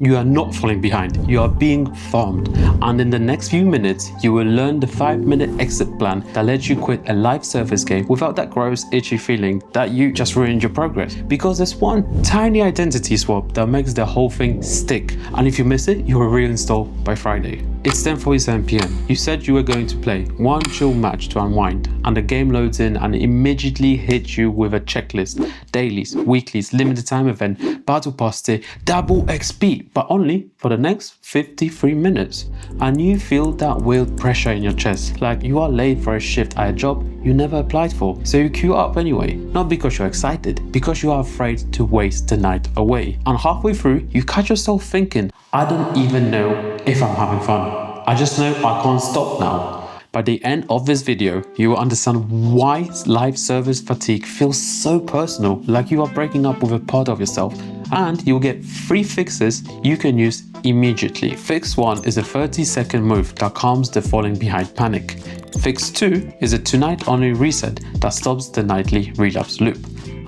You are not falling behind, you are being farmed. And in the next few minutes, you will learn the 5-minute exit plan that lets you quit a live service game without that gross, itchy feeling that you just ruined your progress. Because there's one tiny identity swap that makes the whole thing stick. And if you miss it, you will reinstall by Friday. It's 10:47 PM. You said you were going to play one chill match to unwind, and the game loads in and immediately hits you with a checklist: dailies, weeklies, limited time event, battle pass tier, double XP, but only for the next 53 minutes. And you feel that weird pressure in your chest, like you are late for a shift at a job you never applied for. So you queue up anyway, not because you're excited, because you are afraid to waste the night away. And halfway through, you catch yourself thinking, I don't even know if I'm having fun. I just know I can't stop now. By the end of this video, you will understand why live service fatigue feels so personal, like you are breaking up with a part of yourself. And you'll get 3 fixes you can use immediately. Fix 1 is a 30-second move that calms the falling behind panic. Fix 2 is a tonight only reset that stops the nightly relapse loop.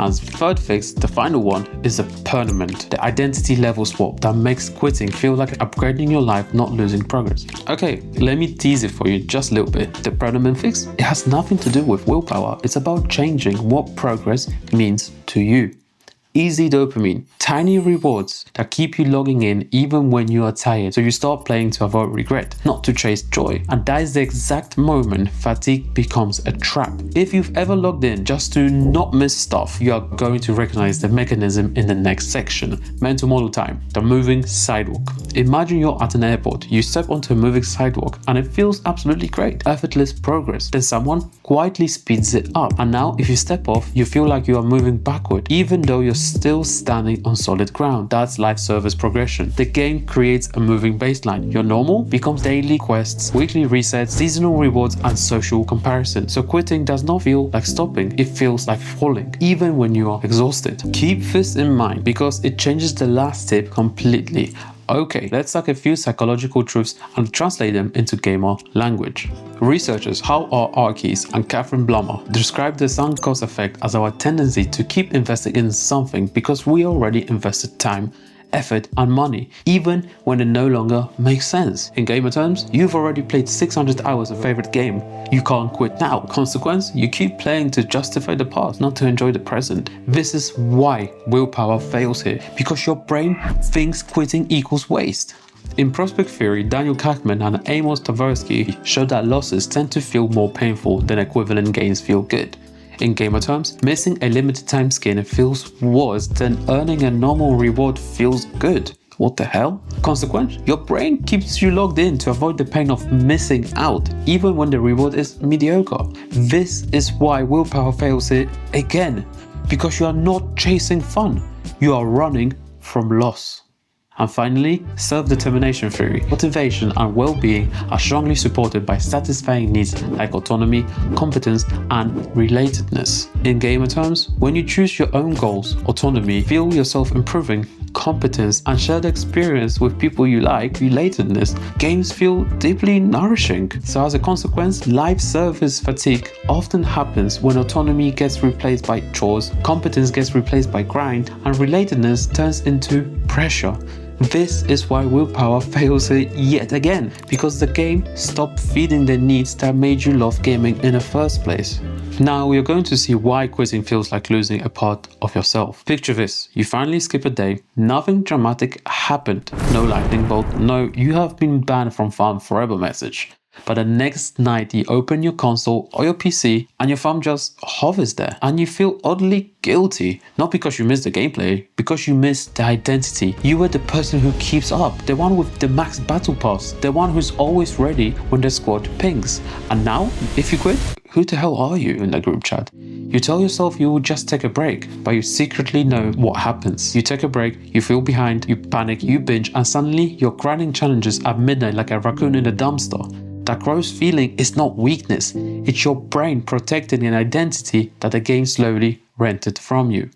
And third fix, the final one, is a permanent, the identity level swap that makes quitting feel like upgrading your life, not losing progress. Okay, let me tease it for you just a little bit. The permanent fix, it has nothing to do with willpower. It's about changing what progress means to you. Easy dopamine, tiny rewards that keep you logging in even when you are tired. So you start playing to avoid regret, not to chase joy. And that is the exact moment fatigue becomes a trap. If you've ever logged in just to not miss stuff, you are going to recognize the mechanism in the next section. Mental model time, the moving sidewalk. Imagine you're at an airport, you step onto a moving sidewalk and it feels absolutely great, effortless progress. Then someone quietly speeds it up. And now if you step off, you feel like you are moving backward, even though you're still standing on solid ground. That's live service progression. The game creates a moving baseline. Your normal becomes daily quests, weekly resets, seasonal rewards, and social comparison. So quitting does not feel like stopping, it feels like falling, even when you are exhausted. Keep this in mind because it changes the last tip completely. Okay, let's take a few psychological truths and translate them into gamer language. Researchers Hal R. Arkes and Catherine Blummer describe the sunk cost effect as our tendency to keep investing in something because we already invested time, effort, and money, even when it no longer makes sense. In gamer terms, you've already played 600 hours of favorite game. You can't quit now. Consequence, you keep playing to justify the past, not to enjoy the present. This is why willpower fails here, because your brain thinks quitting equals waste. In prospect theory, Daniel Kahneman and Amos Tversky showed that losses tend to feel more painful than equivalent gains feel good. In gamer terms, missing a limited time skin feels worse than earning a normal reward feels good. What the hell? Consequence, your brain keeps you logged in to avoid the pain of missing out, even when the reward is mediocre. This is why willpower fails here again, because you are not chasing fun, you are running from loss. And finally, self-determination theory. Motivation and well-being are strongly supported by satisfying needs like autonomy, competence, and relatedness. In gamer terms, when you choose your own goals, autonomy, feel yourself improving, competence, and shared experience with people you like, relatedness, games feel deeply nourishing. So as a consequence, live service fatigue often happens when autonomy gets replaced by chores, competence gets replaced by grind, and relatedness turns into pressure. This is why willpower fails yet again, because the game stopped feeding the needs that made you love gaming in the first place. Now we are going to see why quitting feels like losing a part of yourself. Picture this, you finally skip a day, nothing dramatic happened, no lightning bolt, no "you have been banned from farm forever" message. But the next night you open your console or your PC and your thumb just hovers there and you feel oddly guilty. Not because you missed the gameplay, because you missed the identity. You were the person who keeps up, the one with the max battle pass, the one who's always ready when the squad pings. And now, if you quit, who the hell are you in the group chat? You tell yourself you will just take a break, but you secretly know what happens. You take a break, you feel behind, you panic, you binge, and suddenly you're grinding challenges at midnight like a raccoon in a dumpster. That gross feeling is not weakness, it's your brain protecting an identity that the game slowly rented from you.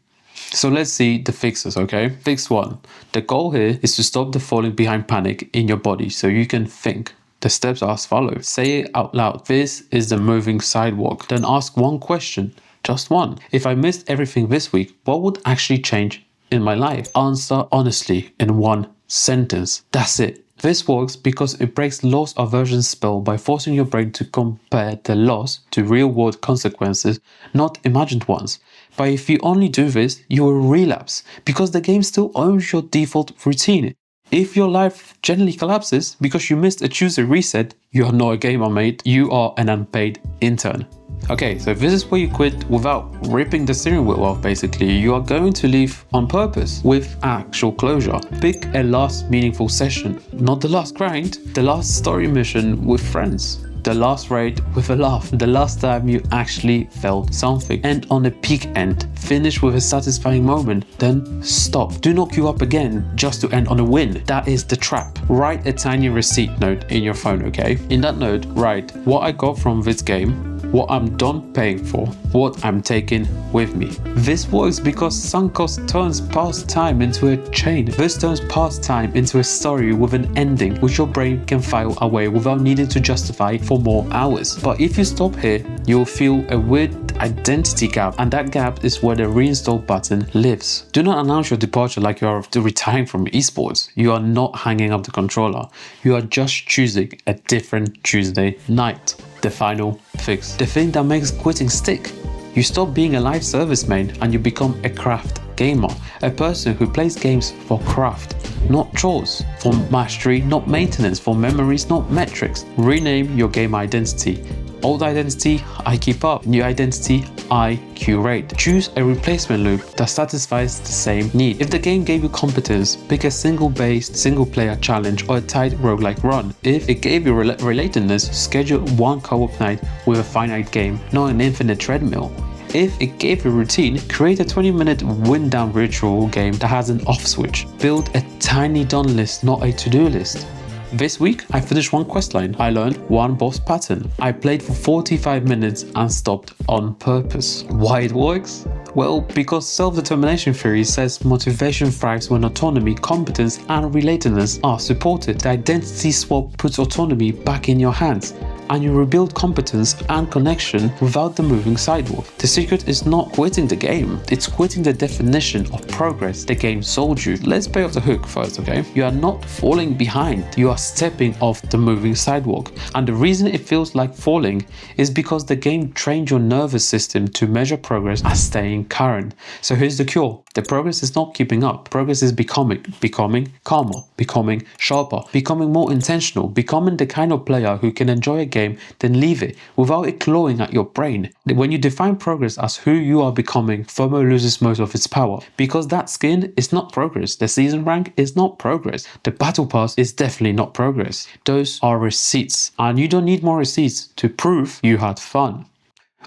So let's see the fixes, okay? Fix 1. The goal here is to stop the falling behind panic in your body so you can think. The steps are as follows. Say it out loud. This is the moving sidewalk. Then ask one question, just one. If I missed everything this week, what would actually change in my life? Answer honestly in 1 sentence. That's it. This works because it breaks loss aversion spell by forcing your brain to compare the loss to real-world consequences, not imagined ones. But if you only do this, you will relapse because the game still owns your default routine. If your life generally collapses because you missed a Tuesday reset, you are not a gamer, mate. You are an unpaid intern. Okay, so this is where you quit without ripping the steering wheel off, basically. You are going to leave on purpose with actual closure. Pick a last meaningful session, not the last grind, the last story mission with friends. The last raid with a laugh, the last time you actually felt something. End on a peak end, finish with a satisfying moment, then stop. Do not queue up again just to end on a win. That is the trap. Write a tiny receipt note in your phone, okay? In that note, write what I got from this game, what I'm done paying for, what I'm taking with me. This works because sunk cost turns past time into a chain. This turns past time into a story with an ending which your brain can file away without needing to justify for more hours. But if you stop here, you'll feel a weird identity gap, and that gap is where the reinstall button lives. Do not announce your departure like you are retiring from esports. You are not hanging up the controller. You are just choosing a different Tuesday night. The final fix. The thing that makes quitting stick. You stop being a live service main and you become a craft gamer. A person who plays games for craft, not chores. For mastery, not maintenance. For memories, not metrics. Rename your game identity. Old identity, I keep up. New identity, I curate. Choose a replacement loop that satisfies the same need. If the game gave you competence, pick a single-based, single-player challenge or a tight roguelike run. If it gave you relatedness, schedule one co-op night with a finite game, not an infinite treadmill. If it gave you routine, create a 20-minute win-down ritual game that has an off switch. Build a tiny done list, not a to-do list. This week, I finished one questline. I learned one boss pattern. I played for 45 minutes and stopped on purpose. Why it works? Well, because self-determination theory says motivation thrives when autonomy, competence, and relatedness are supported. The identity swap puts autonomy back in your hands, and you rebuild competence and connection without the moving sidewalk. The secret is not quitting the game, it's quitting the definition of progress the game sold you. Let's pay off the hook first, okay? You are not falling behind, you are stepping off the moving sidewalk. And the reason it feels like falling is because the game trained your nervous system to measure progress as staying current. So here's the cure. The progress is not keeping up. Progress is becoming calmer, becoming sharper, becoming more intentional, becoming the kind of player who can enjoy a game, then leave it without it clawing at your brain. When you define progress as who you are becoming, FOMO loses most of its power because that skin is not progress. The season rank is not progress. The battle pass is definitely not progress. Those are receipts, and you don't need more receipts to prove you had fun.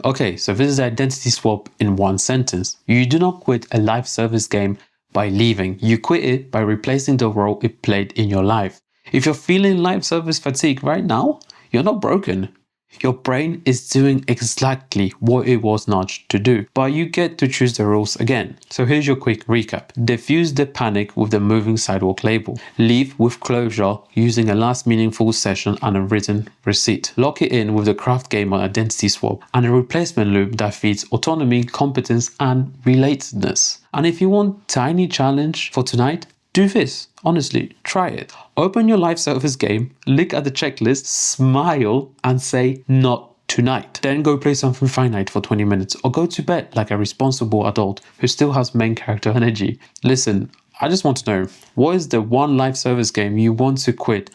Okay, so this is identity swap in one sentence. You do not quit a live service game by leaving. You quit it by replacing the role it played in your life. If you're feeling live service fatigue right now, you're not broken. Your brain is doing exactly what it was nudged to do, but you get to choose the rules again. So here's your quick recap. Diffuse the panic with the moving sidewalk label. Leave with closure using a last meaningful session and a written receipt. Lock it in with the craft gamer identity swap and a replacement loop that feeds autonomy, competence, and relatedness. And if you want tiny challenge for tonight, do this. Honestly, try it. Open your live service game, look at the checklist, smile, and say, not tonight. Then go play something finite for 20 minutes or go to bed like a responsible adult who still has main character energy. Listen, I just want to know, what is the one live service game you want to quit?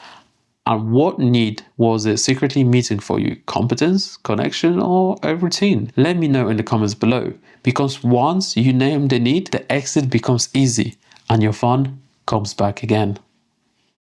And what need was it secretly meeting for you? Competence, connection, or a routine? Let me know in the comments below. Because once you name the need, the exit becomes easy and your fun comes back again.